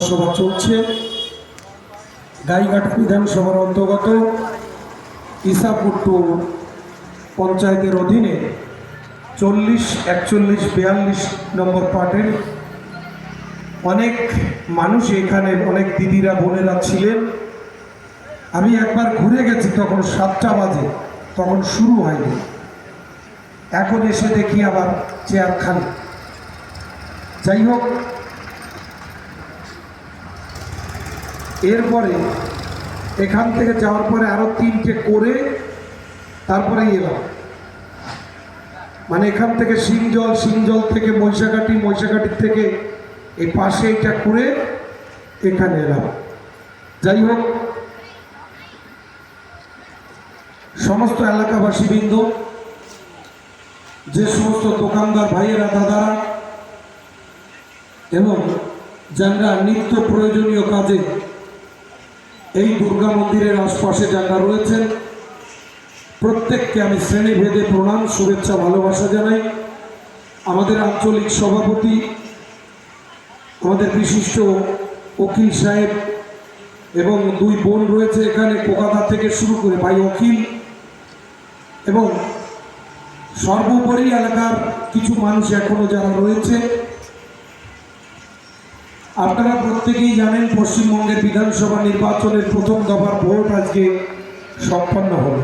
সভা চলছে গাইঘাটা বিধানসভার অন্তর্গত ইসাপুট্টু পঞ্চায়েতের অধীনে 40, 41, 42 নম্বর পার্টের অনেক মানুষ এখানে, অনেক দিদিরা বোনেরা ছিলেন। আমি একবার ঘুরে গেছি, তখন 7টা বাজে, তখন শুরু হয়নি। এখন এসে দেখি আবার চেয়ার খালি। যাই হোক, এরপরে এখান থেকে যাওয়ার পরে আরো 3টে করে তারপরে এলাম। মানে এখান থেকে সিংজল, সিংজল থেকে মহিষাঘাটি, মহিষাঘাটির থেকে এই পাশে এটা করে এখানে এলাম। যাই হোক, সমস্ত এলাকাবাসীবৃন্দ, যে সমস্ত দোকানদার ভাইয়েরা, দাদারা এবং যারা নিত্য প্রয়োজনীয় কাজে এই দুর্গা মন্দিরের আশপাশে যারা রয়েছেন, প্রত্যেককে আমি শ্রেণীভেদে প্রণাম, শুভেচ্ছা, ভালোবাসা জানাই। আমাদের আঞ্চলিক সভাপতি, আমাদের বিশিষ্ট অখিল সাহেব এবং 2 বোন রয়েছে এখানে, কলকাতা থেকে শুরু করে ভাই অখিল, এবং সর্বোপরি এলাকার কিছু মানুষ এখনো যারা রয়েছে। আপনারা প্রত্যেকেই জানেন, পশ্চিমবঙ্গের বিধানসভা নির্বাচনের প্রথম দফার ভোট আজকে সম্পন্ন হল।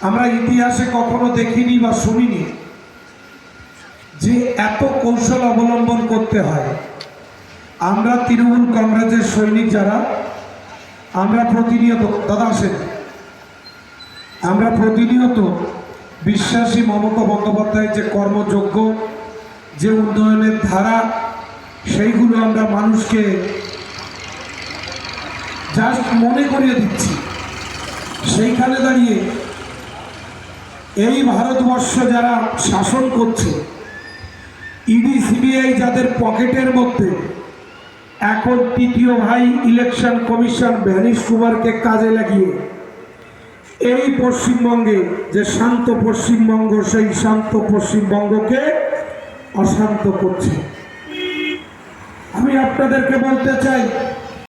আমরা ইতিহাসে কখনো দেখিনি বা শুনিনি যে এত কৌশল অবলম্বন করতে হয়। আমরা তৃণমূল কংগ্রেসের সৈনিক যারা, আমরা প্রতিনিয়ত, দাদা আসেন, আমরা প্রতিনিয়ত বিশ্বাসী মমতা বন্দ্যোপাধ্যায়ের যে কর্মযোগ্য, যে উন্নয়নের ধারা, সেইগুলো আমরা মানুষকে জাস্ট মনে করিয়ে দিচ্ছি। সেইখানে দাঁড়িয়ে এই ভারতবর্ষ যারা শাসন করছে, ইডি সিবিআই যাদের পকেটের মধ্যে, এখন 3য় ভাই ইলেকশন কমিশন ভ্যানিশ কুমারকে কাজে লাগিয়ে এই পশ্চিমবঙ্গে যে শান্ত পশ্চিমবঙ্গ, সেই শান্ত পশ্চিমবঙ্গকে অশান্ত করছে। আমি আপনাদেরকে বলতে চাই,